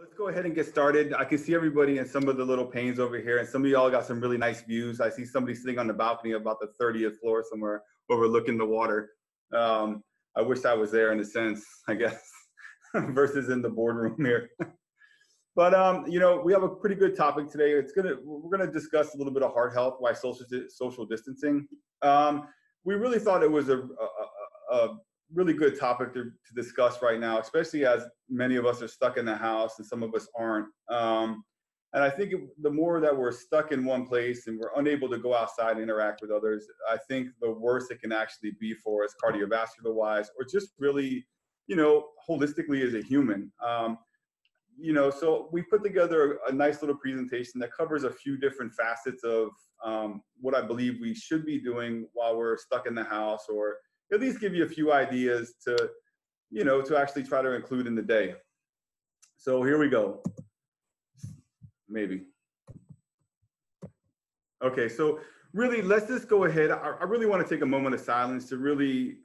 Let's go ahead and get started. I can see everybody in some of the little panes over here, and some of y'all got some really nice views. I see somebody sitting on the balcony about the 30th floor somewhere overlooking the water. I wish I was there in a sense, I guess, versus in the boardroom here. But you know, we have a pretty good topic today. We're gonna discuss a little bit of heart health, why social distancing. We really thought it was a really good topic to discuss right now, especially as many of us are stuck in the house and some of us aren't. And I think the more that we're stuck in one place and we're unable to go outside and interact with others, I think the worse it can actually be for us cardiovascular wise, or just really, you know, holistically as a human. You know, so we put together a nice little presentation that covers a few different facets of what I believe we should be doing while we're stuck in the house, or at least give you a few ideas to, you know, to actually try to include in the day. So here we go. Maybe. Okay, so really, let's just go ahead. I really want to take a moment of silence to really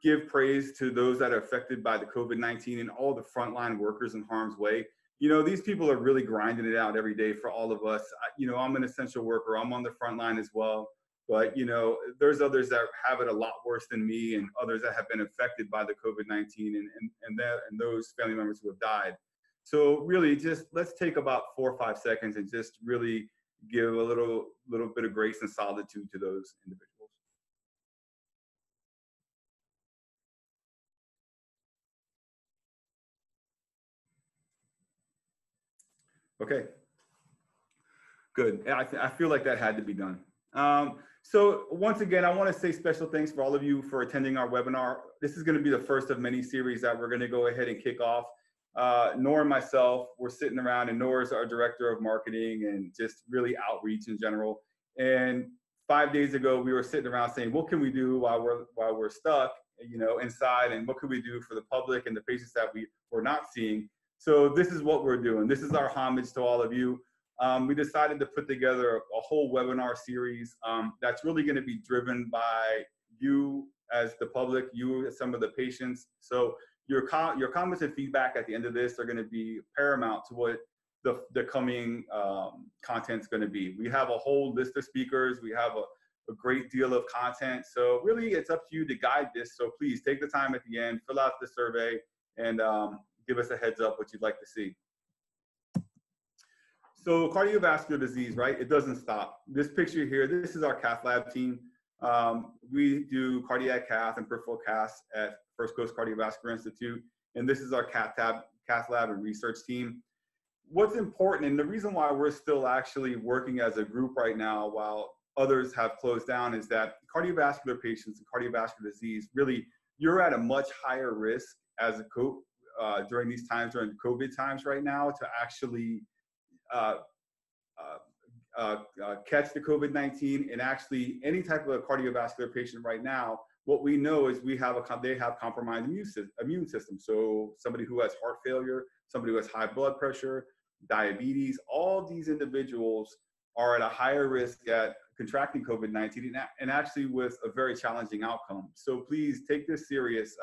give praise to those that are affected by the COVID-19 and all the frontline workers in harm's way. You know, these people are really grinding it out every day for all of us. You know, I'm an essential worker. I'm on the front line as well. But, you know, there's others that have it a lot worse than me, and others that have been affected by the COVID-19 and those family members who have died. So really, just let's take about 4 or 5 seconds and just really give a little bit of grace and solitude to those individuals. Okay, good. I feel like that had to be done. So once again, I want to say special thanks for all of you for attending our webinar. This is going to be the first of many series that we're going to go ahead and kick off. Nora and myself, we're sitting around, and Nora's our director of marketing and just really outreach in general. And 5 days ago, we were sitting around saying, what can we do while we're stuck, you know, inside, and what can we do for the public and the patients that we're not seeing? So this is what we're doing. This is our homage to all of you. We decided to put together a whole webinar series that's really going to be driven by you as the public, you as some of the patients. So your comments and feedback at the end of this are going to be paramount to what the coming content's going to be. We have a whole list of speakers. We have a great deal of content. So really, it's up to you to guide this. So please take the time at the end, fill out the survey, and give us a heads up what you'd like to see. So cardiovascular disease, right? It doesn't stop. This picture here, this is our cath lab team. We do cardiac cath and peripheral caths at First Coast Cardiovascular Institute. And this is our cath lab and research team. What's important, and the reason why we're still actually working as a group right now while others have closed down, is that cardiovascular patients and cardiovascular disease, really, you're at a much higher risk as a during these times, during COVID times right now, to actually catch the COVID-19. And actually any type of a cardiovascular patient right now, what we know is they have compromised immune system. So somebody who has heart failure, somebody who has high blood pressure, diabetes, all these individuals are at a higher risk at contracting COVID-19 and actually with a very challenging outcome. So please take this serious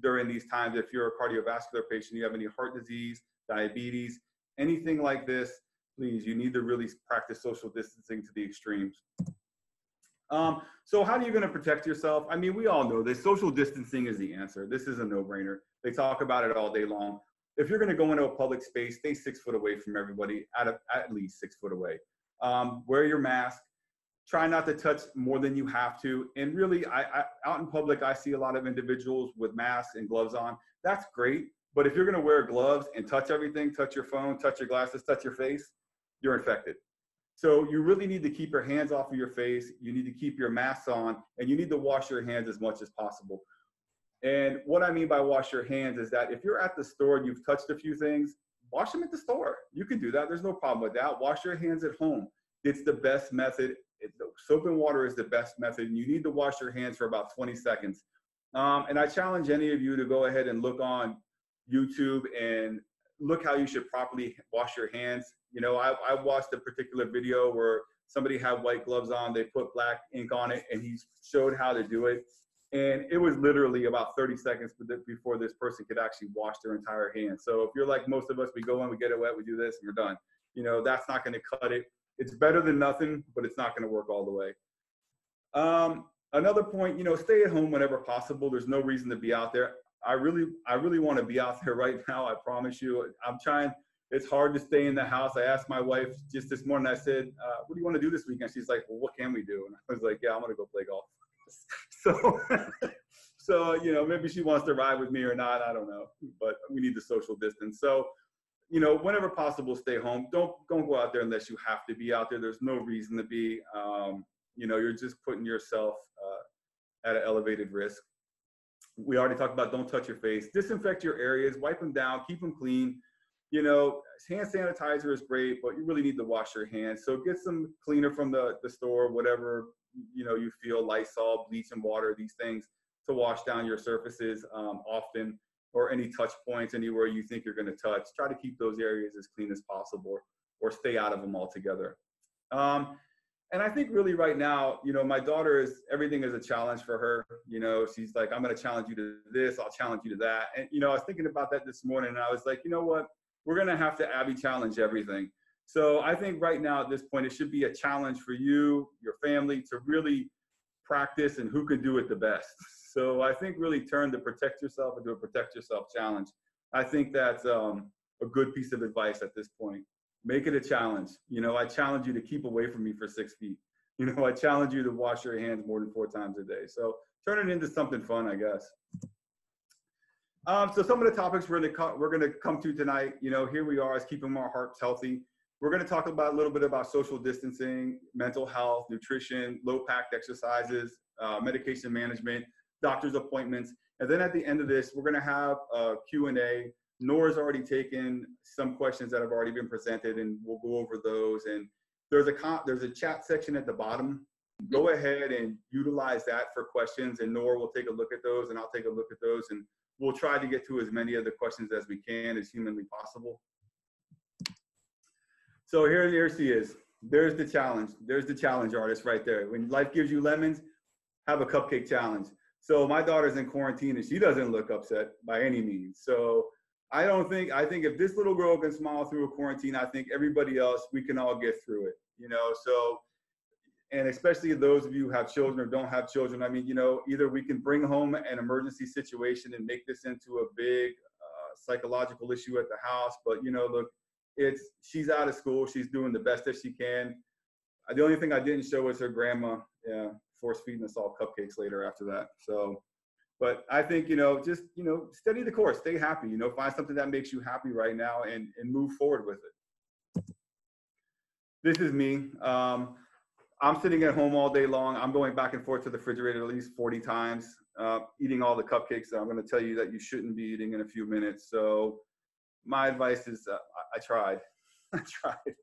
during these times. If you're a cardiovascular patient, you have any heart disease, diabetes, anything like this, please, you need to really practice social distancing to the extremes. So how are you going to protect yourself? I mean, we all know this. Social distancing is the answer. This is a no-brainer. They talk about it all day long. If you're going to go into a public space, stay 6 foot away from everybody, at least 6 foot away. Wear your mask. Try not to touch more than you have to. And really, out in public, I see a lot of individuals with masks and gloves on. That's great. But if you're going to wear gloves and touch everything, touch your phone, touch your glasses, touch your face, you're infected. So you really need to keep your hands off of your face. You need to keep your masks on, and you need to wash your hands as much as possible. And what I mean by wash your hands is that if you're at the store and you've touched a few things, wash them at the store. You can do that. There's no problem with that. Wash your hands at home. It's the best method. Soap and water is the best method, and you need to wash your hands for about 20 seconds. And I challenge any of you to go ahead and look on YouTube and look how you should properly wash your hands. You know, I watched a particular video where somebody had white gloves on, they put black ink on it, and he showed how to do it. And it was literally about 30 seconds before this person could actually wash their entire hand. So if you're like most of us, we go in, we get it wet, we do this, and we're done. You know, that's not going to cut it. It's better than nothing, but it's not going to work all the way. Another point, you know, stay at home whenever possible. There's no reason to be out there. I really want to be out there right now. I promise you. I'm trying. It's hard to stay in the house. I asked my wife just this morning, I said, what do you want to do this weekend? She's like, well, what can we do? And I was like, yeah, I'm going to go play golf. So, you know, maybe she wants to ride with me or not. I don't know, but we need the social distance. So, you know, whenever possible, stay home. Don't go out there unless you have to be out there. There's no reason to be. You know, you're just putting yourself at an elevated risk. We already talked about don't touch your face. Disinfect your areas, wipe them down, keep them clean. You know, hand sanitizer is great, but you really need to wash your hands. So get some cleaner from the store, whatever, you know, you feel, Lysol, bleach and water, these things to wash down your surfaces often, or any touch points, anywhere you think you're going to touch. Try to keep those areas as clean as possible or stay out of them altogether. And I think really right now, you know, my daughter everything is a challenge for her. You know, she's like, I'm going to challenge you to this. I'll challenge you to that. And, you know, I was thinking about that this morning and I was like, you know what, we're going to have to Abby challenge everything. So I think right now at this point, it should be a challenge for you, your family to really practice and who can do it the best. So I think really turn the protect yourself into a protect yourself challenge. I think that's a good piece of advice at this point. Make it a challenge. You know, I challenge you to keep away from me for 6 feet. You know, I challenge you to wash your hands more than 4 times a day. So turn it into something fun, I guess. So some of the topics we're going to come to tonight, you know, here we are as keeping our hearts healthy. We're going to talk about a little bit about social distancing, mental health, nutrition, low-packed exercises, medication management, doctor's appointments. And then at the end of this, we're going to have a Q&A. Nora's already taken some questions that have already been presented, and we'll go over those. And there's a chat section at the bottom. Go ahead and utilize that for questions, and Nora will take a look at those, and I'll take a look at those, and we'll try to get to as many of the questions as we can, as humanly possible. So here she is. There's the challenge. There's the challenge artist right there. When life gives you lemons, have a cupcake challenge. So my daughter's in quarantine, and she doesn't look upset by any means. So I think if this little girl can smile through a quarantine, I think everybody else, we can all get through it, you know? So, and especially those of you who have children or don't have children, I mean, you know, either we can bring home an emergency situation and make this into a big psychological issue at the house. But, you know, look, she's out of school. She's doing the best that she can. The only thing I didn't show was her grandma force feeding us all cupcakes later after that. So, but I think, you know, just, you know, steady the course, stay happy, you know, find something that makes you happy right now and move forward with it. This is me. I'm sitting at home all day long. I'm going back and forth to the refrigerator at least 40 times, eating all the cupcakes that I'm going to tell you that you shouldn't be eating in a few minutes. So my advice is I tried. I tried.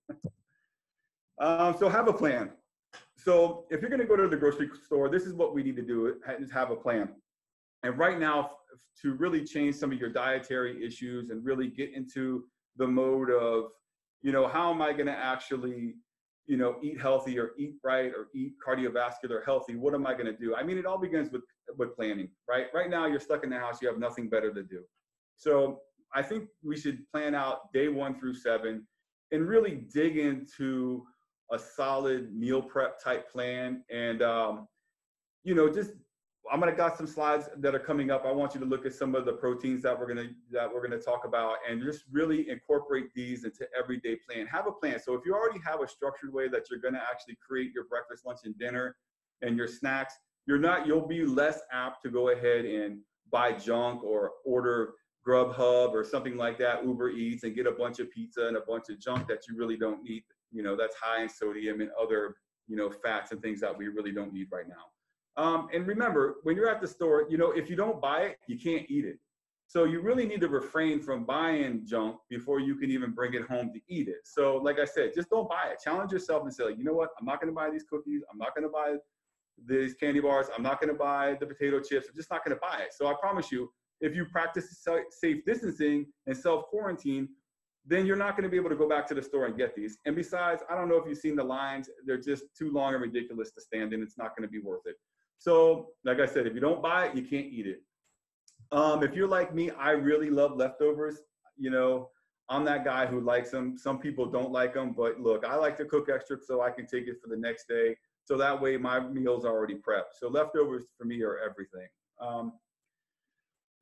So have a plan. So if you're going to go to the grocery store, this is what we need to do, is have a plan. And right now, to really change some of your dietary issues and really get into the mode of, you know, how am I going to actually, you know, eat healthy or eat right or eat cardiovascular healthy? What am I going to do? I mean, it all begins with planning, right? Right now, you're stuck in the house. You have nothing better to do. So I think we should plan out day 1 through 7 and really dig into a solid meal prep type plan. And, you know, I'm gonna got some slides that are coming up. I want you to look at some of the proteins that we're gonna talk about, and just really incorporate these into everyday plan. Have a plan. So if you already have a structured way that you're gonna actually create your breakfast, lunch, and dinner, and your snacks, you'll be less apt to go ahead and buy junk or order Grubhub or something like that, Uber Eats, and get a bunch of pizza and a bunch of junk that you really don't need. You know, that's high in sodium and other, you know, fats and things that we really don't need right now. And remember, when you're at the store, you know, if you don't buy it, you can't eat it. So you really need to refrain from buying junk before you can even bring it home to eat it. So like I said, just don't buy it. Challenge yourself and say, like, you know what? I'm not going to buy these cookies. I'm not going to buy these candy bars. I'm not going to buy the potato chips. I'm just not going to buy it. So I promise you, if you practice safe distancing and self-quarantine, then you're not going to be able to go back to the store and get these. And besides, I don't know if you've seen the lines. They're just too long and ridiculous to stand in. It's not going to be worth it. So like I said, if you don't buy it, you can't eat it. If you're like me, I really love leftovers. You know, I'm that guy who likes them. Some people don't like them, but look, I like to cook extra so I can take it for the next day. So that way my meal's already prepped. So leftovers for me are everything. Um,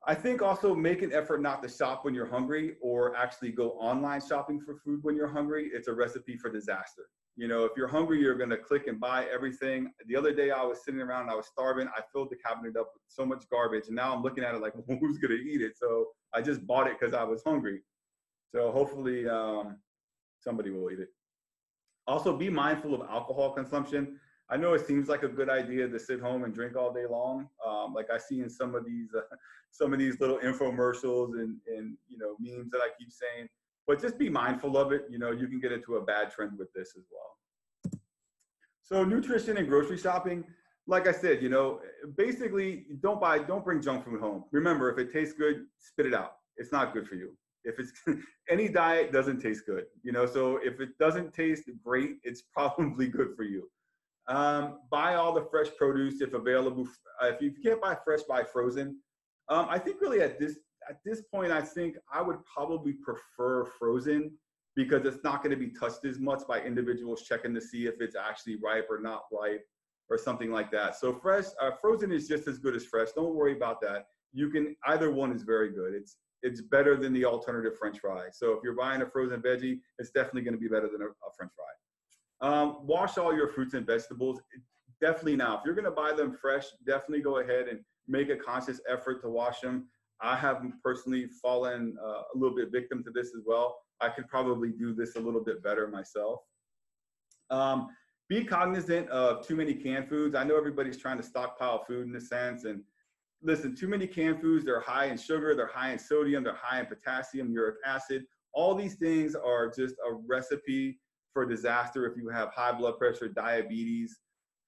I think also make an effort not to shop when you're hungry or actually go online shopping for food when you're hungry. It's a recipe for disaster. You know, if you're hungry, you're going to click and buy everything. The other day I was sitting around, I was starving. I filled the cabinet up with so much garbage. And now I'm looking at it like, well, who's going to eat it? So I just bought it because I was hungry. So hopefully somebody will eat it. Also, be mindful of alcohol consumption. I know it seems like a good idea to sit home and drink all day long. Like I see in some of these little infomercials and you know, memes that I keep saying, but just be mindful of it. You know, you can get into a bad trend with this as well. So nutrition and grocery shopping, like I said, you know, basically don't bring junk food home. Remember, if it tastes good, spit it out. It's not good for you. If it's any diet doesn't taste good, you know, so if it doesn't taste great, it's probably good for you. Buy all the fresh produce if available. If you can't buy fresh, buy frozen. I think really at this point, I think I would probably prefer frozen because it's not going to be touched as much by individuals checking to see if it's actually ripe or not ripe or something like that. So frozen is just as good as fresh. Don't worry about that. You can, either one is very good. It's better than the alternative French fry. So if you're buying a frozen veggie, it's definitely going to be better than a French fry. Wash all your fruits and vegetables. Definitely now, if you're going to buy them fresh, definitely go ahead and make a conscious effort to wash them. I have personally fallen a little bit victim to this as well. I could probably do this a little bit better myself. Be cognizant of too many canned foods. I know everybody's trying to stockpile food in a sense, and listen, too many canned foods, they're high in sugar, they're high in sodium, they're high in potassium, uric acid. All these things are just a recipe for disaster if you have high blood pressure, diabetes,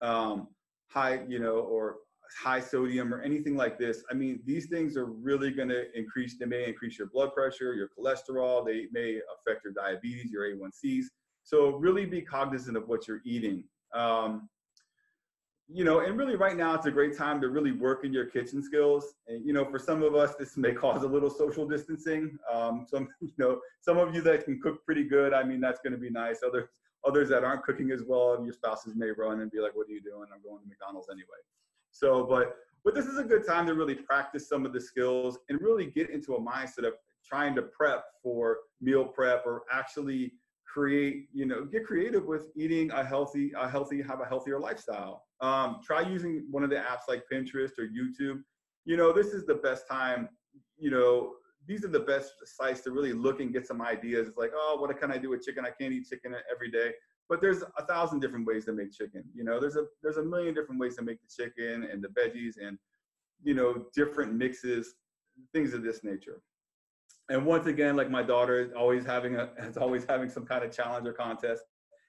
high, you know, or high sodium or anything like this. I mean, these things are really going to increase, they may increase your blood pressure, your cholesterol, they may affect your diabetes, your A1Cs. So really be cognizant of what you're eating. You know, and really right now it's a great time to really work in your kitchen skills. And, you know, for some of us, this may cause a little social distancing. You know, some of you that can cook pretty good, I mean, that's going to be nice. Others that aren't cooking as well, your spouses may run and be like, what are you doing? I'm going to McDonald's anyway. So, but this is a good time to really practice some of the skills and really get into a mindset of trying to prep for meal prep or actually create, you know, get creative with eating have a healthier lifestyle. Try using one of the apps like Pinterest or YouTube. You know, this is the best time, you know, these are the best sites to really look and get some ideas. It's like, oh, what can I do with chicken? I can't eat chicken every day. But there's 1,000 different ways to make chicken. You know, there's a million different ways to make the chicken and the veggies and, you know, different mixes, things of this nature. And once again, like my daughter is always having some kind of challenge or contest.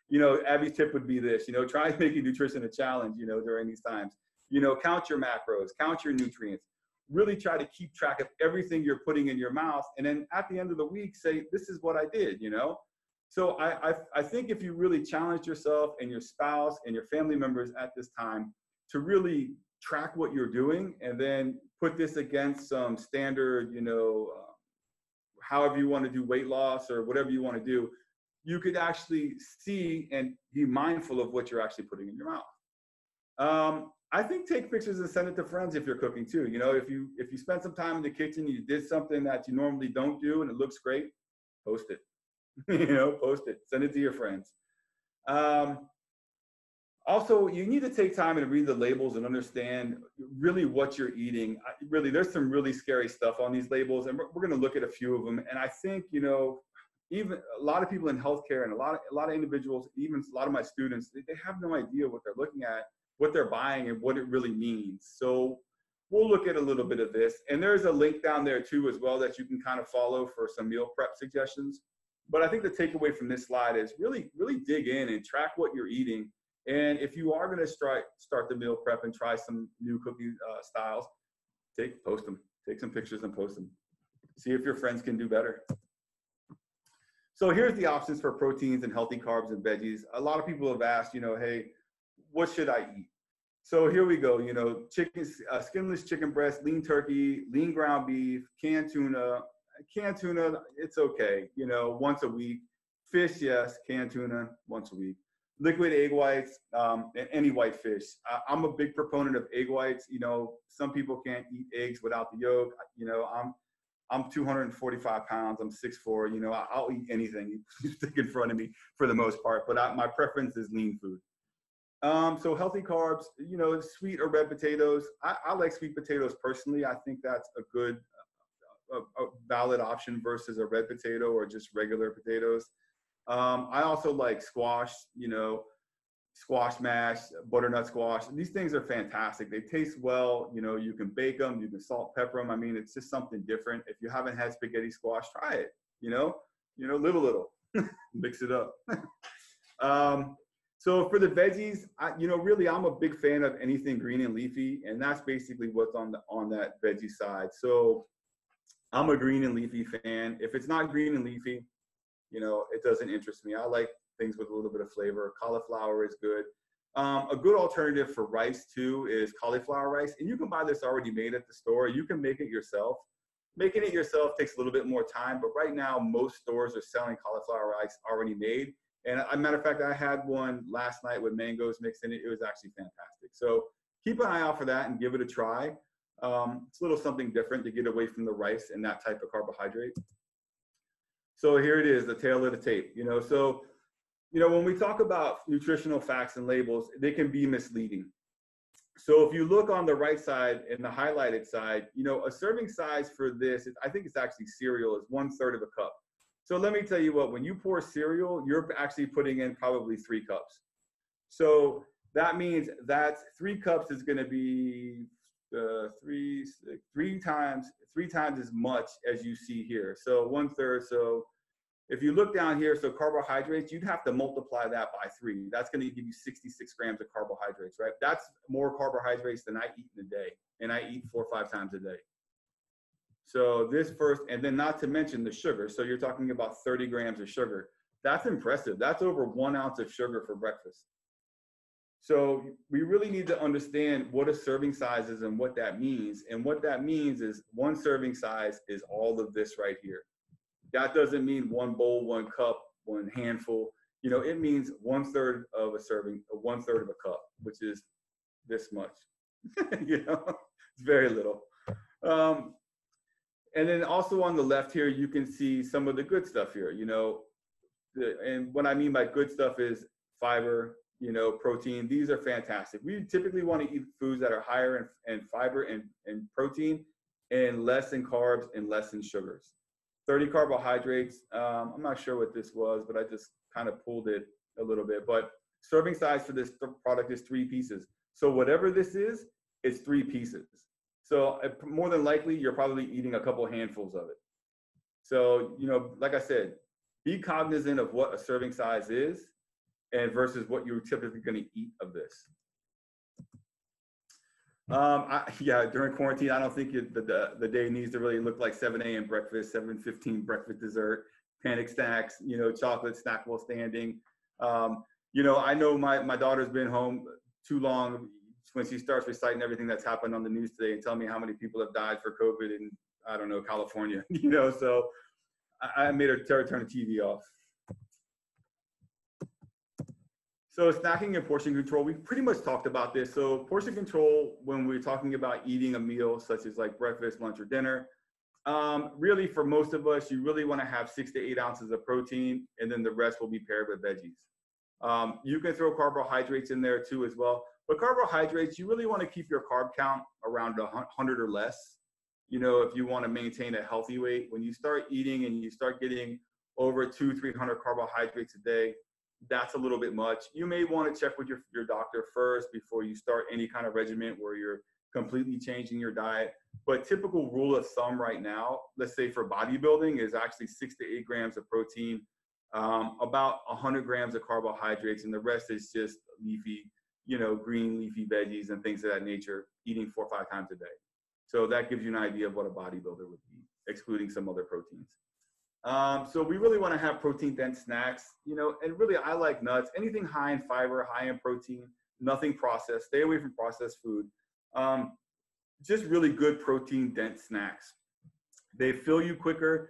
You know, Abby's tip would be this, you know, try making nutrition a challenge, you know, during these times. You know, count your macros, count your nutrients, really try to keep track of everything you're putting in your mouth. And then at the end of the week, say, this is what I did, you know? So I think if you really challenge yourself and your spouse and your family members at this time to really track what you're doing and then put this against some standard, you know, however you want to do weight loss or whatever you want to do, you could actually see and be mindful of what you're actually putting in your mouth. I think take pictures and send it to friends if you're cooking too. You know, if you spend some time in the kitchen, you did something that you normally don't do and it looks great, post it. You know, post it, send it to your friends. Also, you need to take time and read the labels and understand really what you're eating. Really, there's some really scary stuff on these labels, and we're going to look at a few of them. And I think, you know, even a lot of people in healthcare and a lot of individuals, even a lot of my students, they have no idea what they're looking at, what they're buying, and what it really means. So we'll look at a little bit of this. And there's a link down there too as well that you can kind of follow for some meal prep suggestions. But I think the takeaway from this slide is really dig in and track what you're eating. And if you are going to start the meal prep and try some new cooking styles, post them, take some pictures and post them. See if your friends can do better. So here's the options for proteins and healthy carbs and veggies. A lot of people have asked, you know, hey, what should I eat? So here we go. You know, chicken, skinless chicken breast, lean turkey, lean ground beef, canned tuna. Canned tuna, it's okay. You know, once a week. Fish, yes. Canned tuna, once a week. Liquid egg whites, and any white fish. I'm a big proponent of egg whites. You know, some people can't eat eggs without the yolk. You know, I'm 245 pounds. I'm 6'4". You know, I'll eat anything you stick in front of me for the most part. But my preference is lean food. So healthy carbs, you know, sweet or red potatoes. I like sweet potatoes personally. I think that's a good, a valid option versus a red potato or just regular potatoes. I also like squash, you know, squash mash, butternut squash. These things are fantastic. They taste well. You know, you can bake them, you can salt, pepper them. I mean, it's just something different. If you haven't had spaghetti squash, try it. You know, live a little, mix it up. So for the veggies, you know, really, I'm a big fan of anything green and leafy, and that's basically what's on that veggie side. So I'm a green and leafy fan. If it's not green and leafy, you know, it doesn't interest me. I like things with a little bit of flavor. Cauliflower is good. A good alternative for rice too is cauliflower rice, and you can buy this already made at the store. You can make it yourself. Making it yourself takes a little bit more time, but right now most stores are selling cauliflower rice already made. And as a matter of fact, I had one last night with mangoes mixed in it. It was actually fantastic. So keep an eye out for that and give it a try. It's a little something different to get away from the rice and that type of carbohydrate. So here it is, the tail of the tape. You know, so, you know, when we talk about nutritional facts and labels, they can be misleading. So if you look on the right side and the highlighted side, you know, a serving size for this, I think it's actually cereal, is 1/3 of a cup. So let me tell you what, when you pour cereal, you're actually putting in probably 3 cups. So that means that 3 cups is going to be three times as much as you see here. So 1/3. So if you look down here, so carbohydrates, you'd have to multiply that by 3. That's going to give you 66 grams of carbohydrates, right? That's more carbohydrates than I eat in a day. And I eat 4 or 5 times a day. So this first, and then not to mention the sugar. So you're talking about 30 grams of sugar. That's impressive. That's over 1 ounce of sugar for breakfast. So we really need to understand what a serving size is and what that means. And what that means is 1 serving size is all of this right here. That doesn't mean 1 bowl, 1 cup, 1 handful. You know, it means 1/3 of a serving, 1/3 of a cup, which is this much. You know, it's very little. And then also on the left here, you can see some of the good stuff here, you know, and what I mean by good stuff is fiber, you know, protein. These are fantastic. We typically want to eat foods that are higher in fiber and protein and less in carbs and less in sugars. 30 carbohydrates. I'm not sure what this was, but I just kind of pulled it a little bit. But serving size for this product is 3 pieces. So whatever this is, it's 3 pieces. So more than likely, you're probably eating a couple handfuls of it. So, you know, like I said, be cognizant of what a serving size is and versus what you're typically going to eat of this. Yeah, during quarantine, I don't think the day needs to really look like 7 a.m. breakfast, 7:15 breakfast dessert, panic snacks, you know, chocolate snack while standing. You know, I know my daughter's been home too long. When she starts reciting everything that's happened on the news today and telling me how many people have died for COVID in, I don't know, California, you know, so I made her turn the TV off. So snacking and portion control, we pretty much talked about this. So portion control, when we're talking about eating a meal, such as like breakfast, lunch, or dinner, really for most of us, you really want to have 6 to 8 ounces of protein, and then the rest will be paired with veggies. You can throw carbohydrates in there too as well. But carbohydrates, you really want to keep your carb count around 100 or less. You know, if you want to maintain a healthy weight, when you start eating and you start getting over 200-300 carbohydrates a day, that's a little bit much. You may want to check with your doctor first before you start any kind of regimen where you're completely changing your diet. But typical rule of thumb right now, let's say for bodybuilding, is actually 6 to 8 grams of protein, about 100 grams of carbohydrates, and the rest is just leafy, you know, green leafy veggies and things of that nature, eating 4 or 5 times a day. So that gives you an idea of what a bodybuilder would eat, excluding some other proteins. So we really want to have protein-dense snacks, you know, and really I like nuts, anything high in fiber, high in protein. nothing processed. Stay away from processed food. Just really good protein dense snacks. They fill you quicker.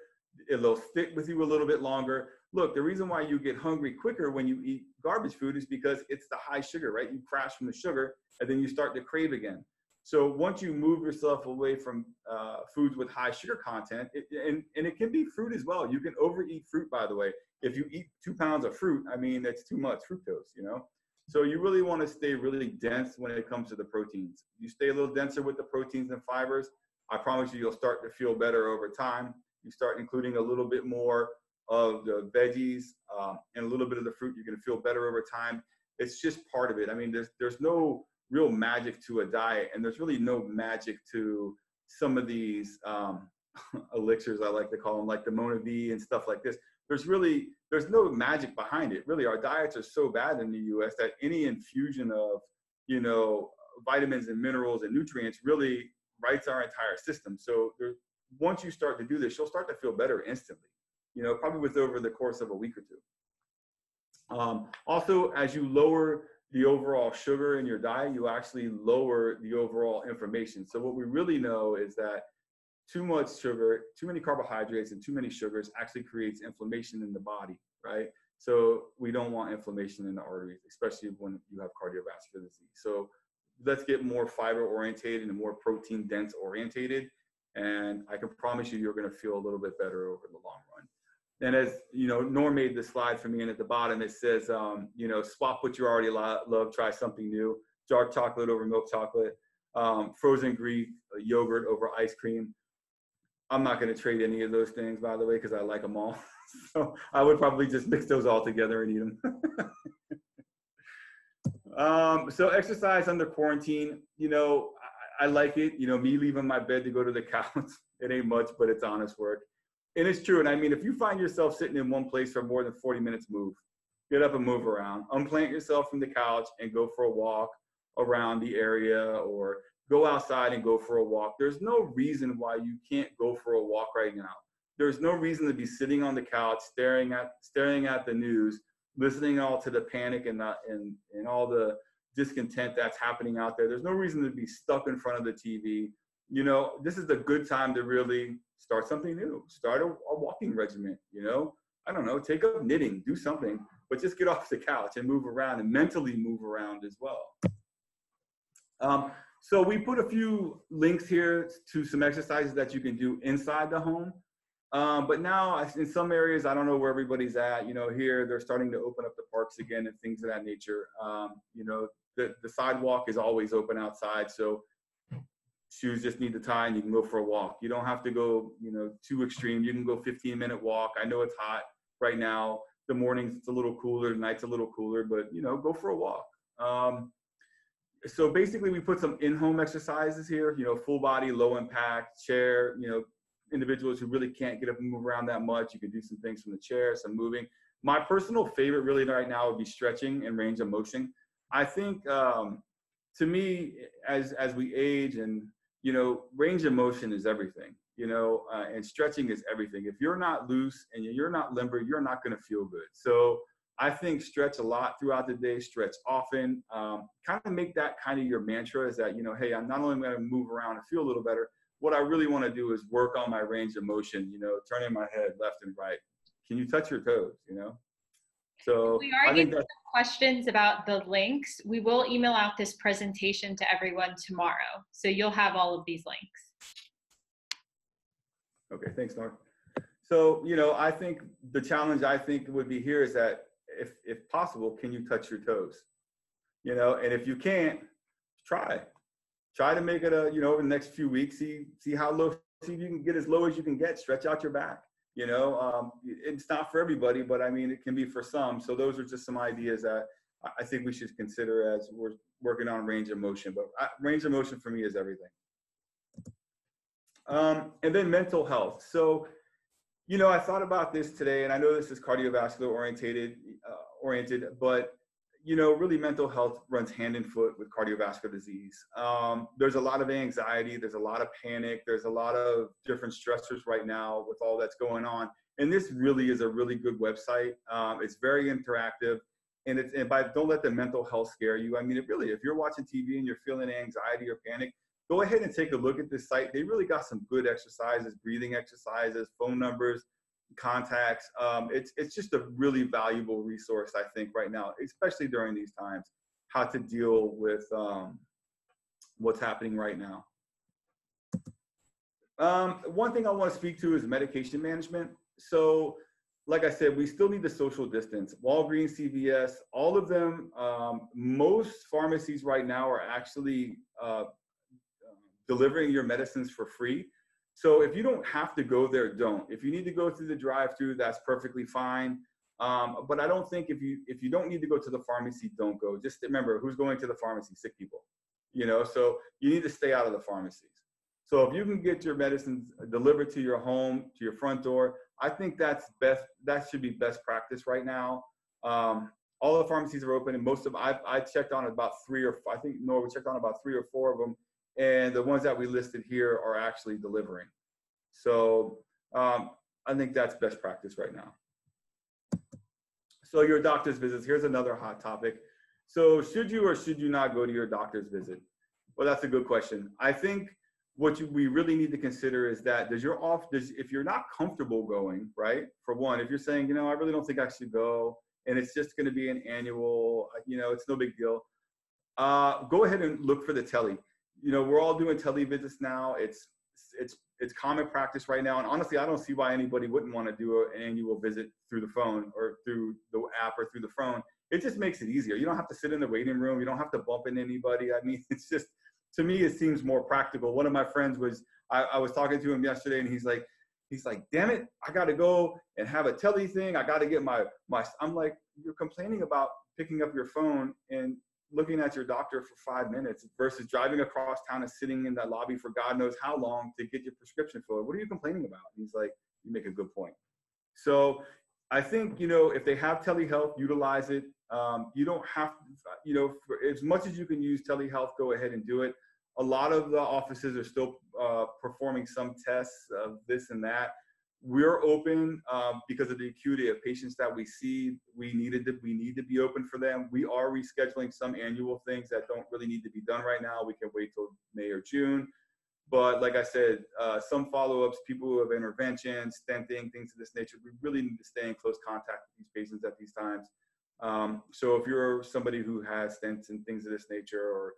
It'll stick with you a little bit longer. Look, the reason why you get hungry quicker when you eat garbage food is because it's the high sugar, right? You crash from the sugar and then you start to crave again. So once you move yourself away from foods with high sugar content, and it can be fruit as well. You can overeat fruit, by the way. If you eat 2 pounds of fruit, I mean, that's too much fructose, you know? So you really want to stay really dense when it comes to the proteins. You stay a little denser with the proteins and fibers, I promise you, you'll start to feel better over time. You start including a little bit more of the veggies and a little bit of the fruit, you're going to feel better over time. It's just part of it. I mean, there's no real magic to a diet, and there's really no magic to some of these elixirs, I like to call them, like the Mona V and stuff like this. There's no magic behind it. Really, our diets are so bad in the US that any infusion of, you know, vitamins and minerals and nutrients really rights our entire system. So once you start to do this, you'll start to feel better instantly, you know, probably over the course of a week or two. Also, as you lower the overall sugar in your diet, you actually lower the overall inflammation. So what we really know is that too much sugar, too many carbohydrates, and too many sugars actually creates inflammation in the body, right? So we don't want inflammation in the arteries, especially when you have cardiovascular disease. So let's get more fiber orientated and more protein dense orientated. And I can promise you, you're going to feel a little bit better over the long run. And as you know, Norm made this slide for me, and at the bottom it says, you know, swap what you already love, try something new. Dark chocolate over milk chocolate, frozen Greek yogurt over ice cream. I'm not going to trade any of those things, by the way, because I like them all. So I would probably just mix those all together and eat them. So exercise under quarantine, you know, I like it. You know, me leaving my bed to go to the couch, it ain't much, but it's honest work. And it's true. And I mean, if you find yourself sitting in one place for more than 40 minutes, move. Get up and move around. Unplant yourself from the couch and go for a walk around the area, or go outside and go for a walk. There's no reason why you can't go for a walk right now. There's no reason to be sitting on the couch, staring at the news, listening all to the panic and all the discontent that's happening out there. There's no reason to be stuck in front of the TV. You know, this is a good time to really start something new. Start a walking regimen, you know. I don't know, take up knitting, do something, but just get off the couch and move around, and mentally move around as well. So we put a few links here to some exercises that you can do inside the home. But now in some areas, I don't know where everybody's at, you know, here they're starting to open up the parks again and things of that nature. You know, the sidewalk is always open outside. So shoes just need to tie and you can go for a walk. You don't have to go, you know, too extreme. You can go 15-minute walk. I know it's hot right now. The mornings it's a little cooler, the night's a little cooler, but you know, go for a walk. So basically we put some in-home exercises here, you know, full body, low impact, chair, you know, individuals who really can't get up and move around that much. You can do some things from the chair, some moving. My personal favorite really right now would be stretching and range of motion. I think to me, as we age, and, you know, range of motion is everything, you know, and stretching is everything. If you're not loose and you're not limber, you're not going to feel good. So I think stretch a lot throughout the day, stretch often, kind of make that kind of your mantra, is that, you know, hey, I'm not only going to move around and feel a little better, what I really want to do is work on my range of motion, you know, turning my head left and right. Can you touch your toes, you know? So we are getting some questions about the links. We will email out this presentation to everyone tomorrow. So you'll have all of these links. Okay, thanks, Norm. So, you know, I think the challenge would be here is that if possible, can you touch your toes? You know, and if you can't, try to make it you know, over the next few weeks, see how low, see if you can get as low as you can get, stretch out your back. You know, it's not for everybody, but I mean, it can be for some. So those are just some ideas that I think we should consider as we're working on range of motion. But range of motion for me is everything. And then mental health. So, you know, I thought about this today, and I know this is cardiovascular oriented, but, you know, really mental health runs hand in foot with cardiovascular disease. There's a lot of anxiety, there's a lot of panic, there's a lot of different stressors right now with all that's going on. And this really is a really good website. It's very interactive. and by don't let the mental health scare you. I mean, it really, if you're watching TV and you're feeling anxiety or panic, go ahead and take a look at this site. They really got some good exercises, breathing exercises, phone numbers, contacts. It's just a really valuable resource, I think, right now, especially during these times, how to deal with what's happening right now. One thing I want to speak to is medication management. So, like I said, we still need the social distance. Walgreens, CVS, all of them, most pharmacies right now are actually delivering your medicines for free. So if you don't have to go there, don't. If you need to go through the drive-through, that's perfectly fine. But I don't think if you don't need to go to the pharmacy, don't go. Just remember, who's going to the pharmacy? Sick people. So you need to stay out of the pharmacies. So if you can get your medicines delivered to your home, to your front door, I think that's best. That should be best practice right now. All the pharmacies are open, and most of I checked on about 3 or 4. I think we checked on about 3 or 4 of them, and the ones that we listed here are actually delivering. So I think that's best practice right now. So your doctor's visits. Here's another hot topic. So should you or should you not go to your doctor's visit? Well, that's a good question. I think what we really need to consider is that if you're not comfortable going, right? For one, if you're saying, I really don't think I should go, and it's just going to be an annual, it's no big deal. Go ahead and look for the tele. We're all doing tele visits now. It's common practice right now. And honestly, I don't see why anybody wouldn't want to do an annual visit through the phone or through the app or through the phone. It just makes it easier. You don't have to sit in the waiting room. You don't have to bump into anybody. I mean, it's just, to me, it seems more practical. One of my friends I was talking to him yesterday, and he's like, damn it, I got to go and have a tele thing. I got to get my, I'm like, you're complaining about picking up your phone and looking at your doctor for 5 minutes versus driving across town and sitting in that lobby for God knows how long to get your prescription filled. What are you complaining about? And he's like, you make a good point. So I think, if they have telehealth, utilize it. You don't have to, for as much as you can use telehealth, go ahead and do it. A lot of the offices are still performing some tests of this and that. We're open because of the acuity of patients that we see. We need to be open for them. We are rescheduling some annual things that don't really need to be done right now. We can wait till May or June. But like I said, some follow-ups, people who have interventions, stenting, things of this nature, we really need to stay in close contact with these patients at these times. So if you're somebody who has stents and things of this nature, or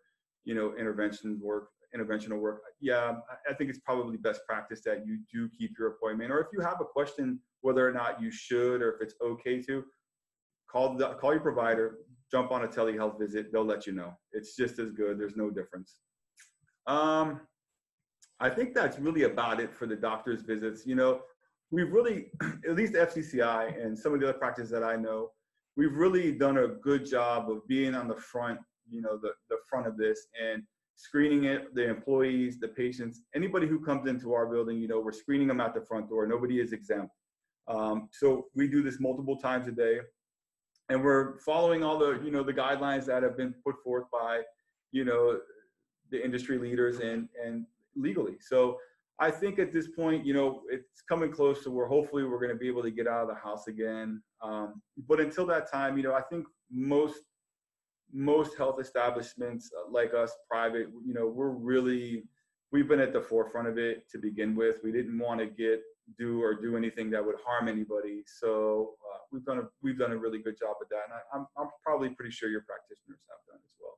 interventional work, yeah, I think it's probably best practice that you do keep your appointment. Or if you have a question whether or not you should, or if it's okay to, call your provider, jump on a telehealth visit. They'll let you know. It's just as good. There's no difference. I think that's really about it for the doctor's visits. We've really, at least FCCI and some of the other practices that I know, we've really done a good job of being on the front, the front of this, and screening the employees, the patients, anybody who comes into our building, we're screening them at the front door. Nobody is exempt. So we do this multiple times a day, and we're following all the, the guidelines that have been put forth by, the industry leaders and legally. So I think at this point, it's coming close to where hopefully we're going to be able to get out of the house again. But until that time, I think most health establishments like us, private, we've been at the forefront of it to begin with. We didn't want to do anything that would harm anybody. So we've done a really good job with that. And I'm probably pretty sure your practitioners have done as well.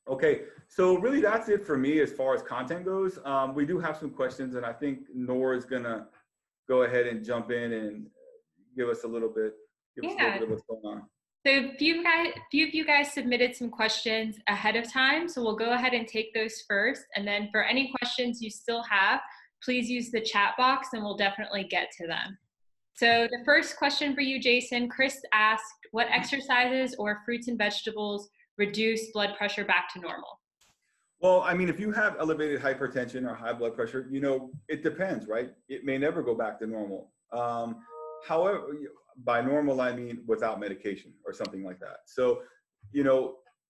Okay, so really that's it for me as far as content goes. We do have some questions, and I think Nora is gonna go ahead and jump in and give us a little bit of what's going on. So a few of you guys submitted some questions ahead of time, so we'll go ahead and take those first. And then for any questions you still have, please use the chat box and we'll definitely get to them. So the first question for you, Jason, Chris asked, what exercises or fruits and vegetables reduce blood pressure back to normal? Well, I mean, if you have elevated hypertension or high blood pressure, it depends, right? It may never go back to normal. However, by normal, I mean without medication or something like that. So,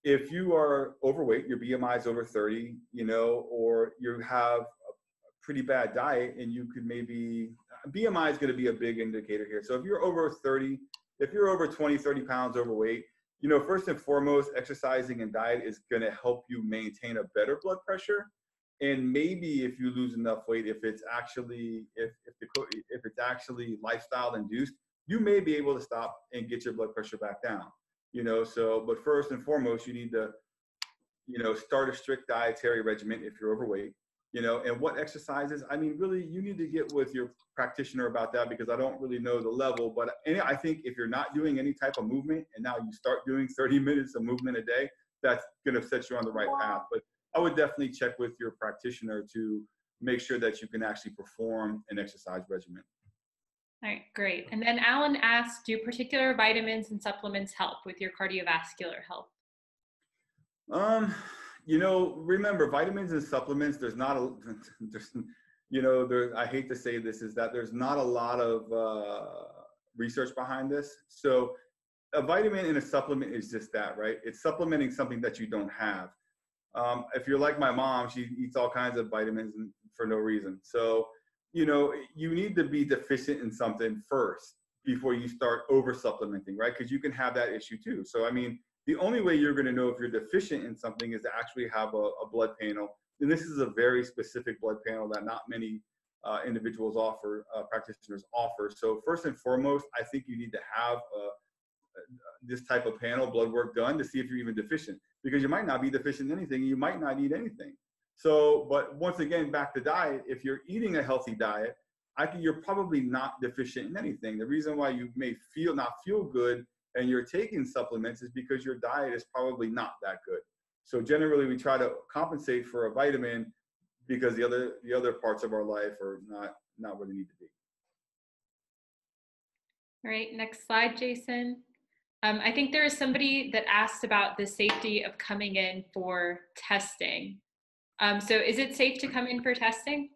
if you are overweight, your BMI is over 30, or you have a pretty bad diet, and you could BMI is going to be a big indicator here. So if you're over 30, if you're over 20, 30 pounds overweight, you know, first and foremost, exercising and diet is going to help you maintain a better blood pressure. And maybe if you lose enough weight, if it's actually lifestyle induced, you may be able to stop and get your blood pressure back down. You know, so but first and foremost, you need to, you know, start a strict dietary regimen if you're overweight. You know, and what exercises? I mean, really, you need to get with your practitioner about that, because I don't really know the level. But I think if you're not doing any type of movement and now you start doing 30 minutes of movement a day, that's going to set you on the right path. But I would definitely check with your practitioner to make sure that you can actually perform an exercise regimen. All right, great. And then Alan asked, do particular vitamins and supplements help with your cardiovascular health? You know, remember, vitamins and supplements, there's not a, there's, you know, there, I hate to say this, is that there's not a lot of research behind this. So a vitamin and a supplement is just that, right? It's supplementing something that you don't have. If you're like my mom, she eats all kinds of vitamins for no reason. So, you know, you need to be deficient in something first before you start over supplementing, right? Because you can have that issue too. So, I mean, the only way you're going to know if you're deficient in something is to actually have a blood panel. And this is a very specific blood panel that not many individuals offer, practitioners offer. So first and foremost, I think you need to have this type of panel blood work done to see if you're even deficient, because you might not be deficient in anything. You might not eat anything. So, but once again, back to diet, if you're eating a healthy diet, you're probably not deficient in anything. The reason why you may not feel good and you're taking supplements is because your diet is probably not that good. So generally we try to compensate for a vitamin because the other parts of our life are not where they need to be. All right, next slide, Jason. I think there is somebody that asked about the safety of coming in for testing. So is it safe to come in for testing?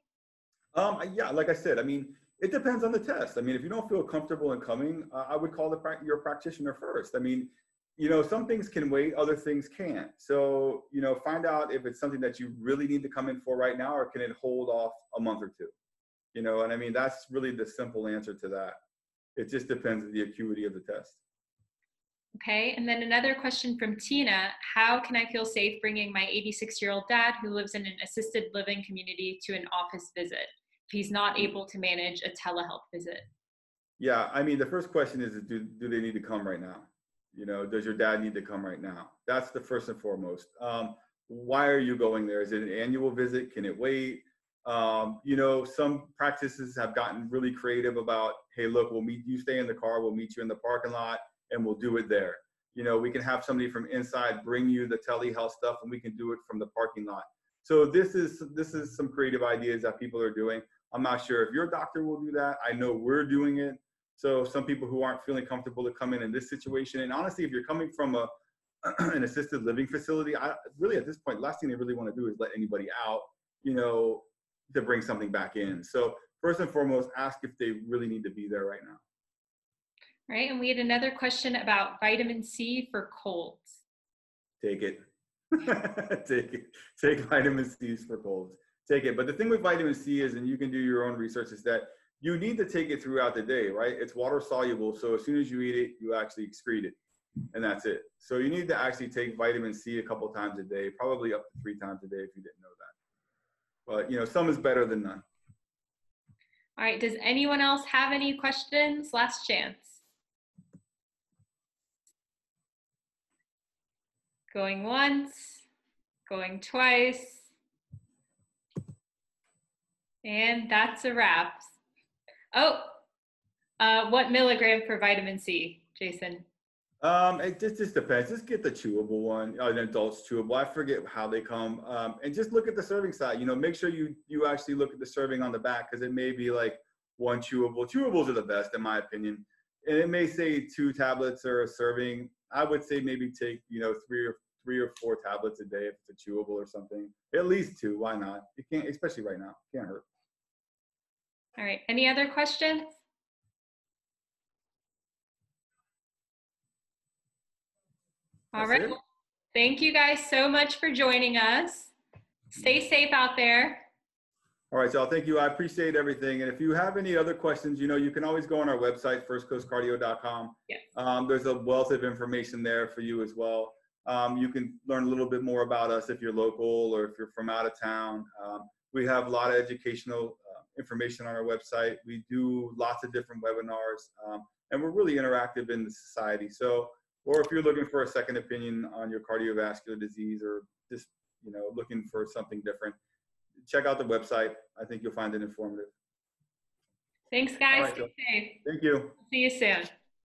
Yeah, like I said, I mean, it depends on the test. I mean, if you don't feel comfortable in coming, I would call your practitioner first. I mean, you know, some things can wait, other things can't. So, you know, find out if it's something that you really need to come in for right now, or can it hold off a month or two? You know, and I mean, that's really the simple answer to that. It just depends on the acuity of the test. Okay, and then another question from Tina. How can I feel safe bringing my 86-year-old dad who lives in an assisted living community to an office visit if he's not able to manage a telehealth visit? Yeah, I mean, the first question is do they need to come right now? You know, does your dad need to come right now? That's the first and foremost. Why are you going there? Is it an annual visit? Can it wait? You know, some practices have gotten really creative about, hey, look, you stay in the car, we'll meet you in the parking lot, and we'll do it there. You know, we can have somebody from inside bring you the telehealth stuff, and we can do it from the parking lot. So this is some creative ideas that people are doing. I'm not sure if your doctor will do that. I know we're doing it. So some people who aren't feeling comfortable to come in this situation, and honestly, if you're coming from an assisted living facility, really at this point, last thing they really want to do is let anybody out, you know, to bring something back in. So first and foremost, ask if they really need to be there right now. Right, and we had another question about vitamin C for colds. Take it. Take it. Take vitamin C for colds. Take it. But the thing with vitamin C is, and you can do your own research, is that you need to take it throughout the day, right? It's water soluble. So as soon as you eat it, you actually excrete it. And that's it. So you need to actually take vitamin C a couple times a day, probably up to 3 times a day if you didn't know that. But, you know, some is better than none. All right. Does anyone else have any questions? Last chance. Going once, going twice. And that's a wrap. Oh, what milligram for vitamin C, Jason? It just depends. Just get the chewable one, an adult's chewable. I forget how they come. And just look at the serving side. You know, make sure you actually look at the serving on the back, because it may be like 1 chewable. Chewables are the best, in my opinion. And it may say 2 tablets or a serving. I would say maybe take, you know, 3 or 4 tablets a day if it's a chewable or something. At least 2. Why not? It can't, especially right now. It can't hurt. All right. Any other questions? All right. Well, thank you guys so much for joining us. Stay safe out there. All right, so thank you. I appreciate everything. And if you have any other questions, you can always go on our website, firstcoastcardio.com. Yes. There's a wealth of information there for you as well. You can learn a little bit more about us if you're local or if you're from out of town. We have a lot of educational information on our website. We do lots of different webinars, and we're really interactive in the society. So, or if you're looking for a second opinion on your cardiovascular disease or just, looking for something different, check out the website. I think you'll find it informative. Thanks, guys. Right, Stay safe. thank you. See you soon.